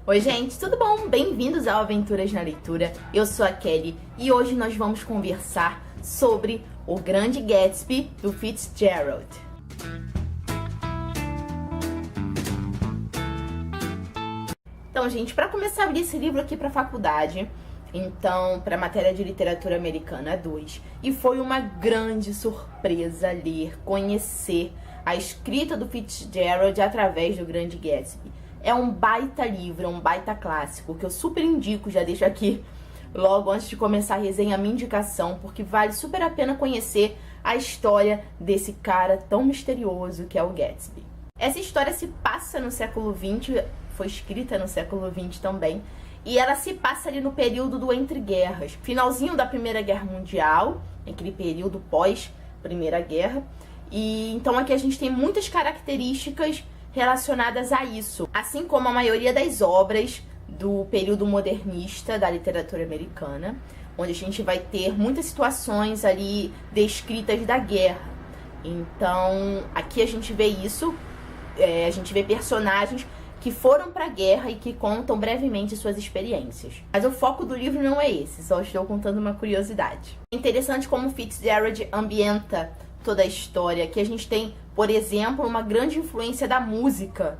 Oi gente, tudo bom? Bem-vindos ao Aventuras na Leitura. Eu sou a Kelly e hoje nós vamos conversar sobre O Grande Gatsby, do Fitzgerald. Então, gente, para começar a abrir esse livro aqui para a faculdade, então, para a matéria de literatura americana 2, e foi uma grande surpresa ler, conhecer a escrita do Fitzgerald através do Grande Gatsby. É um baita livro, é um baita clássico, que eu super indico, já deixo aqui logo antes de começar a resenha a minha indicação, porque vale super a pena conhecer a história desse cara tão misterioso que é o Gatsby. Essa história se passa no século XX, foi escrita no século XX também, e ela se passa ali no período do Entre Guerras, finalzinho da Primeira Guerra Mundial, aquele período pós-Primeira Guerra, e então aqui a gente tem muitas características relacionadas a isso, assim como a maioria das obras do período modernista da literatura americana, onde a gente vai ter muitas situações ali descritas da guerra. Então, aqui a gente vê isso, a gente vê personagens que foram para a guerra e que contam brevemente suas experiências. Mas o foco do livro não é esse, só estou contando uma curiosidade. É interessante como Fitzgerald ambienta toda a história, que a gente tem, por exemplo, uma grande influência da música,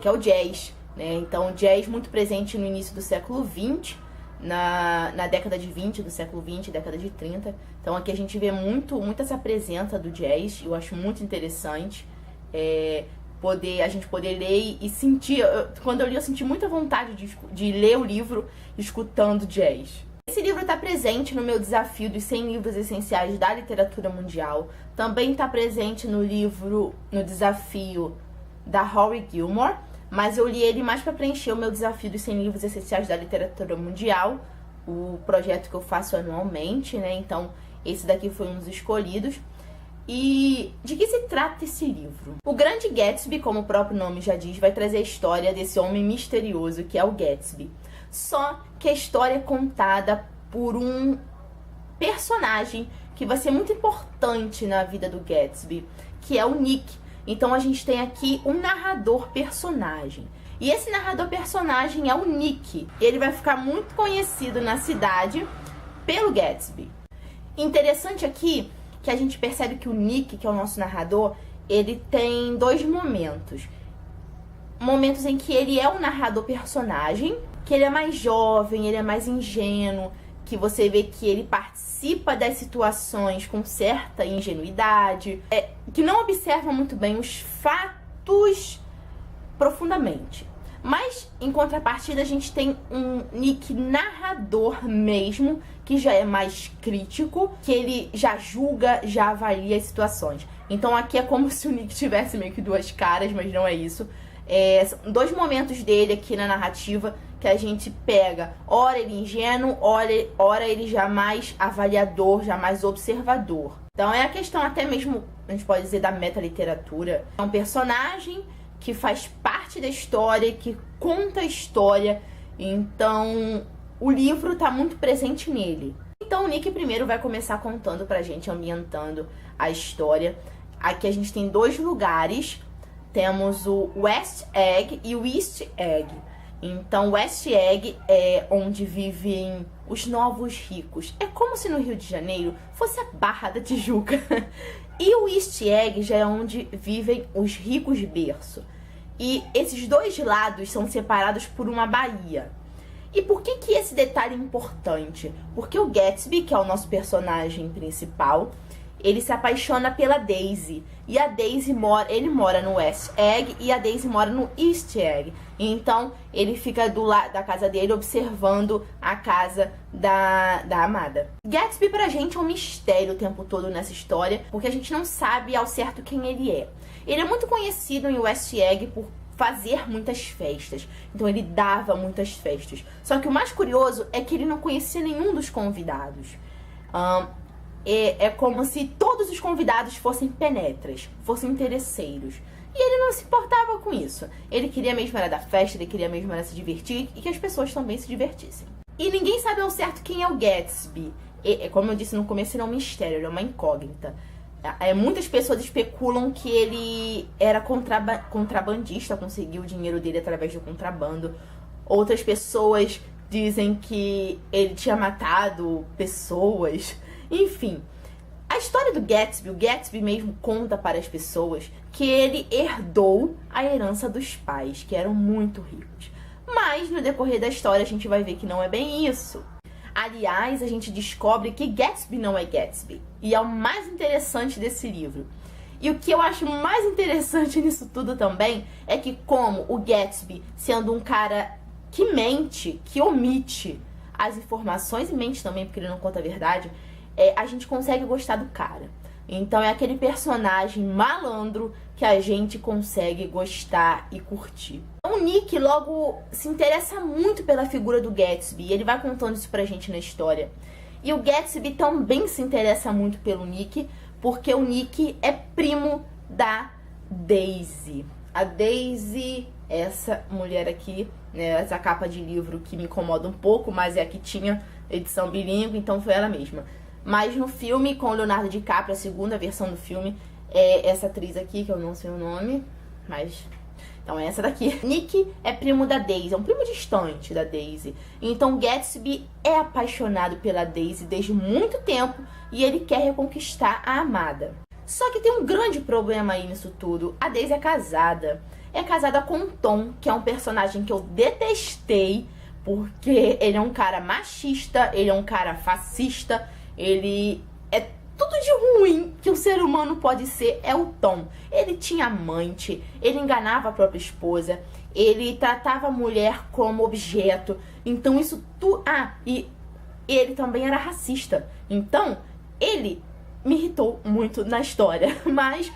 que é o jazz, né? Então, o jazz muito presente no início do século XX, na década de 20 do século 20, década de 30. Então, aqui a gente vê muito essa presença do jazz, eu acho muito interessante a gente poder ler e sentir. Quando eu li, eu senti muita vontade de ler o livro escutando jazz. Esse livro está presente no meu desafio dos 100 livros essenciais da literatura mundial. Também está presente no desafio da Rory Gilmore, mas eu li ele mais para preencher o meu desafio dos 100 livros essenciais da literatura mundial, o projeto que eu faço anualmente, né? Então, esse daqui foi um dos escolhidos. E de que se trata esse livro? O Grande Gatsby, como o próprio nome já diz, vai trazer a história desse homem misterioso que é o Gatsby. Só que a história é contada por um personagem que vai ser muito importante na vida do Gatsby, que é o Nick. Então a gente tem aqui um narrador personagem. E esse narrador personagem é o Nick. Ele vai ficar muito conhecido na cidade pelo Gatsby. Interessante aqui que a gente percebe que o Nick, que é o nosso narrador, ele tem dois momentos. Momentos em que ele é um narrador personagem, que ele é mais jovem, ele é mais ingênuo, que você vê que ele participa das situações com certa ingenuidade, que não observa muito bem os fatos profundamente. Mas, em contrapartida, a gente tem um Nick narrador mesmo, que já é mais crítico, que ele já julga, já avalia as situações. Então aqui é como se o Nick tivesse meio que duas caras, mas não é isso. São dois momentos dele aqui na narrativa que a gente pega, ora ele ingênuo, ora ele já mais avaliador, já mais observador. Então é a questão até mesmo, a gente pode dizer, da metaliteratura. É um personagem que faz parte da história, que conta a história, então o livro está muito presente nele. Então o Nick primeiro vai começar contando pra gente, ambientando a história. Aqui a gente tem dois lugares, temos o West Egg e o East Egg. Então, West Egg é onde vivem os novos ricos. É como se no Rio de Janeiro fosse a Barra da Tijuca. E o East Egg já é onde vivem os ricos berço. E esses dois lados são separados por uma baía. E por que esse detalhe é importante? Porque o Gatsby, que é o nosso personagem principal, ele se apaixona pela Daisy. E a Daisy ele mora no West Egg e a Daisy mora no East Egg. Então, ele fica do lado da casa dele observando a casa da amada. Gatsby pra gente é um mistério o tempo todo nessa história, porque a gente não sabe ao certo quem ele é. Ele é muito conhecido em West Egg por fazer muitas festas. Então ele dava muitas festas. Só que o mais curioso é que ele não conhecia nenhum dos convidados. É como se todos os convidados fossem penetras, fossem interesseiros. E ele não se importava com isso. Ele queria mesmo era dar festa, ele queria mesmo era se divertir e que as pessoas também se divertissem. E ninguém sabe ao certo quem é o Gatsby. Como eu disse no começo, ele é um mistério, ele é uma incógnita. Muitas pessoas especulam que ele era contrabandista, conseguiu o dinheiro dele através do contrabando. Outras pessoas dizem que ele tinha matado pessoas. Enfim, a história do Gatsby, o Gatsby mesmo conta para as pessoas que ele herdou a herança dos pais, que eram muito ricos. Mas no decorrer da história a gente vai ver que não é bem isso. Aliás, a gente descobre que Gatsby não é Gatsby. E é o mais interessante desse livro. E o que eu acho mais interessante nisso tudo também é que, como o Gatsby, sendo um cara que mente, que omite as informações, e mente também porque ele não conta a verdade, a gente consegue gostar do cara. Então é aquele personagem malandro que a gente consegue gostar e curtir. O Nick logo se interessa muito pela figura do Gatsby, e ele vai contando isso pra gente na história. E o Gatsby também se interessa muito pelo Nick, porque o Nick é primo da Daisy. A Daisy, essa mulher aqui, né, essa capa de livro que me incomoda um pouco, mas é a que tinha edição bilíngue, então foi ela mesma. Mas no filme, com o Leonardo DiCaprio, a segunda versão do filme, é essa atriz aqui, que eu não sei o nome, mas... Então é essa daqui. Nick é primo da Daisy, é um primo distante da Daisy. Então Gatsby é apaixonado pela Daisy desde muito tempo e ele quer reconquistar a amada. Só que tem um grande problema aí nisso tudo. A Daisy é casada. É casada com o Tom, que é um personagem que eu detestei, porque ele é um cara machista, ele é um cara fascista, ele é tudo de ruim que um ser humano pode ser. É o Tom. Ele tinha amante, ele enganava a própria esposa, ele tratava a mulher como objeto. Então isso tudo... e ele também era racista. Então, ele me irritou muito na história. Mas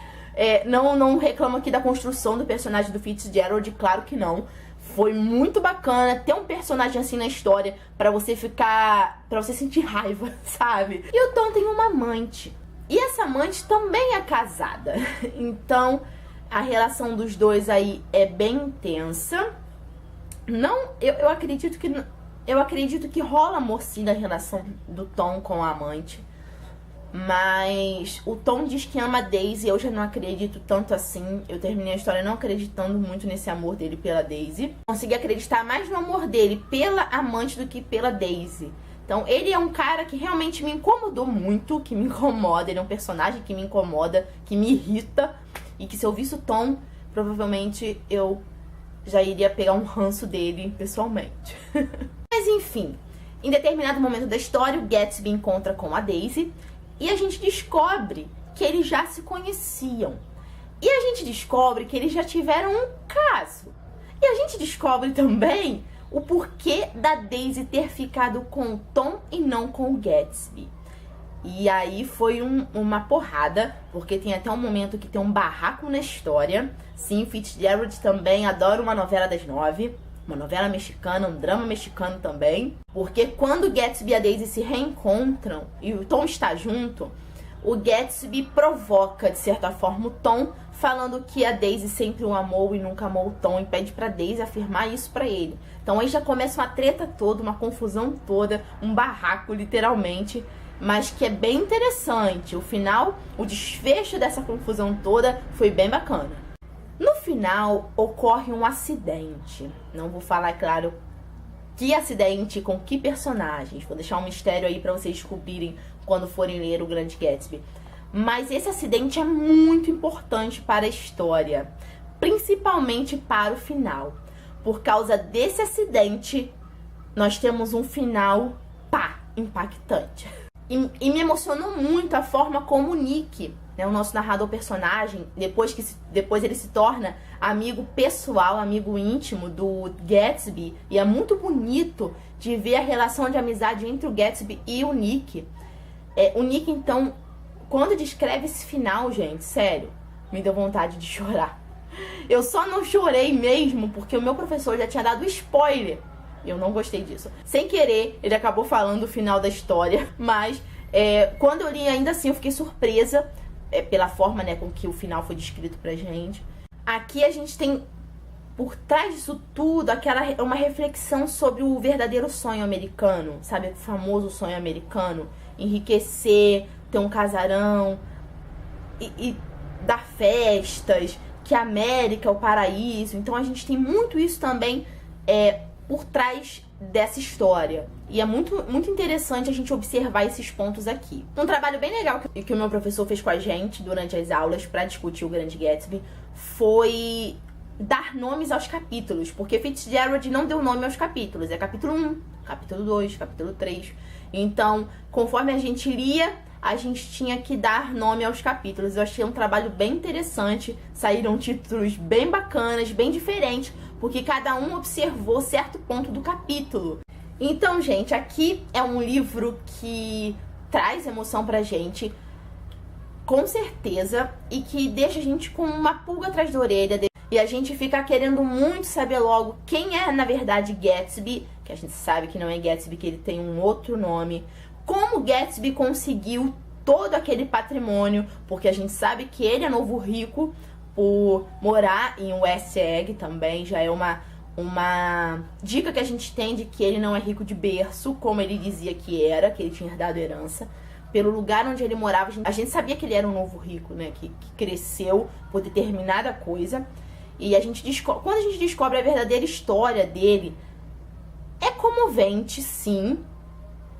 não reclamo aqui da construção do personagem do Fitzgerald, claro que não. Foi muito bacana ter um personagem assim na história pra você sentir raiva, sabe? E o Tom tem uma amante. E essa amante também é casada. Então, a relação dos dois aí é bem intensa. Eu acredito que rola amor sim na relação do Tom com a amante. Mas o Tom diz que ama a Daisy, eu já não acredito tanto assim. Eu terminei a história não acreditando muito nesse amor dele pela Daisy. Consegui acreditar mais no amor dele pela amante do que pela Daisy. Então ele é um cara que realmente me incomodou muito, que me incomoda. Ele é um personagem que me incomoda, que me irrita. E que se eu visse o Tom, provavelmente eu já iria pegar um ranço dele pessoalmente. Mas enfim, em determinado momento da história, o Gatsby encontra com a Daisy. E a gente descobre que eles já se conheciam. E a gente descobre que eles já tiveram um caso. E a gente descobre também o porquê da Daisy ter ficado com o Tom e não com o Gatsby. E aí foi uma porrada, porque tem até um momento que tem um barraco na história. Sim, Fitzgerald também adora uma novela das 9. Uma novela mexicana, um drama mexicano também. Porque quando o Gatsby e a Daisy se reencontram e o Tom está junto, o Gatsby provoca, de certa forma, o Tom, falando que a Daisy sempre o amou e nunca amou o Tom, e pede pra Daisy afirmar isso pra ele. Então aí já começa uma treta toda, uma confusão toda, um barraco, literalmente, mas que é bem interessante. O final, o desfecho dessa confusão toda foi bem bacana. No final, ocorre um acidente. Não vou falar, claro, que acidente com que personagens. Vou deixar um mistério aí pra vocês descobrirem quando forem ler O Grande Gatsby. Mas esse acidente é muito importante para a história, principalmente para o final. Por causa desse acidente, nós temos um final, impactante. E me emocionou muito a forma como o Nick, né, o nosso narrador personagem, depois ele se torna amigo pessoal, amigo íntimo do Gatsby. E é muito bonito de ver a relação de amizade entre o Gatsby e o Nick. O Nick, então, quando descreve esse final, gente, sério, me deu vontade de chorar. Eu só não chorei mesmo porque o meu professor já tinha dado spoiler. Eu não gostei disso. Sem querer, ele acabou falando o final da história, mas quando eu li, ainda assim, eu fiquei surpresa pela forma, né, com que o final foi descrito pra gente. Aqui a gente tem, por trás disso tudo, uma reflexão sobre o verdadeiro sonho americano, sabe? O famoso sonho americano. Enriquecer, ter um casarão e dar festas, que a América é o paraíso. Então a gente tem muito isso também por trás dessa história. E é muito interessante a gente observar esses pontos aqui. Um trabalho bem legal que o meu professor fez com a gente durante as aulas para discutir o Grande Gatsby foi dar nomes aos capítulos, porque Fitzgerald não deu nome aos capítulos. É capítulo 1, capítulo 2, capítulo 3. Então, conforme a gente lia, a gente tinha que dar nome aos capítulos. Eu achei um trabalho bem interessante. Saíram títulos bem bacanas, bem diferentes, porque cada um observou certo ponto do capítulo. Então, gente, aqui é um livro que traz emoção pra gente, com certeza, e que deixa a gente com uma pulga atrás da orelha. E a gente fica querendo muito saber logo quem é, na verdade, Gatsby, que a gente sabe que não é Gatsby, que ele tem um outro nome. Como Gatsby conseguiu todo aquele patrimônio, porque a gente sabe que ele é novo rico por morar em West Egg também, já é uma dica que a gente tem de que ele não é rico de berço, como ele dizia que era, que ele tinha herdado herança. Pelo lugar onde ele morava, a gente sabia que ele era um novo rico, né, que cresceu por determinada coisa. E quando a gente descobre a verdadeira história dele, é comovente, sim.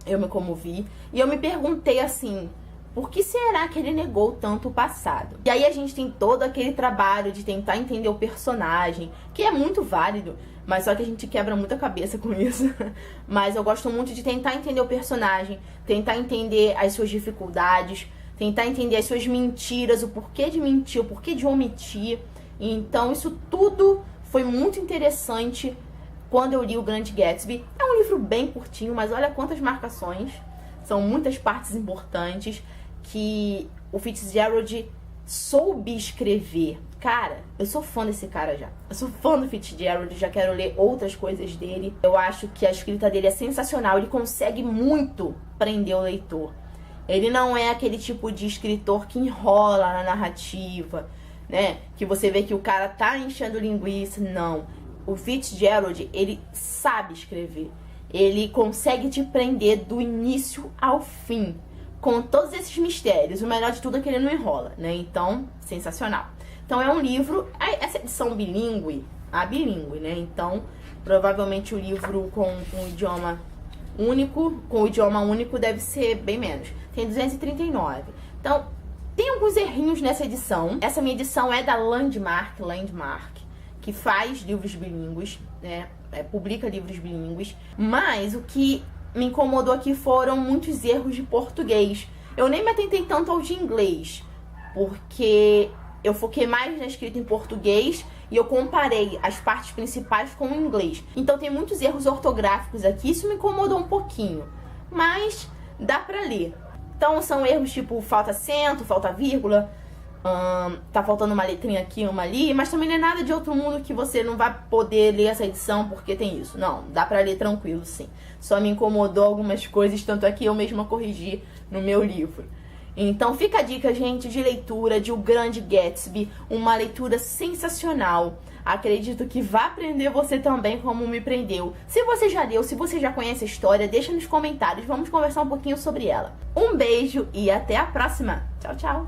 Eu me comovi. E eu me perguntei assim, por que será que ele negou tanto o passado? E aí a gente tem todo aquele trabalho de tentar entender o personagem, que é muito válido, mas só que a gente quebra muita cabeça com isso. Mas eu gosto muito de tentar entender o personagem, tentar entender as suas dificuldades, tentar entender as suas mentiras, o porquê de mentir, o porquê de omitir. Então isso tudo foi muito interessante quando eu li o Grande Gatsby. É um livro bem curtinho, mas olha quantas marcações. São muitas partes importantes que o Fitzgerald soube escrever. Cara, eu sou fã desse cara já. Eu sou fã do Fitzgerald, já quero ler outras coisas dele. Eu acho que a escrita dele é sensacional. Ele consegue muito prender o leitor. Ele não é aquele tipo de escritor que enrola na narrativa, né? Que você vê que o cara tá enchendo linguiça. Não. O Fitzgerald, ele sabe escrever. Ele consegue te prender do início ao fim, com todos esses mistérios. O melhor de tudo é que ele não enrola, né? Então, sensacional. Então é um livro, essa edição bilíngue, bilíngue, né? Então, provavelmente o livro com um idioma único deve ser bem menos. Tem 239. Então, tem alguns errinhos nessa edição. Essa minha edição é da Landmark, que faz livros bilíngues, né? Publica livros bilíngues. Mas o que me incomodou aqui foram muitos erros de português. Eu nem me atentei tanto ao de inglês, porque eu foquei mais na escrita em português e eu comparei as partes principais com o inglês. Então tem muitos erros ortográficos aqui, isso me incomodou um pouquinho, mas dá pra ler. Então são erros tipo falta acento, falta vírgula, tá faltando uma letrinha aqui, uma ali, mas também não é nada de outro mundo que você não vai poder ler essa edição porque tem isso. Não, dá pra ler tranquilo, sim. Só me incomodou algumas coisas, tanto é que eu mesma corrigi no meu livro. Então fica a dica, gente, de leitura de O Grande Gatsby, uma leitura sensacional. Acredito que vai prender você também como me prendeu. Se você já leu, se você já conhece a história, deixa nos comentários, vamos conversar um pouquinho sobre ela. Um beijo e até a próxima. Tchau, tchau.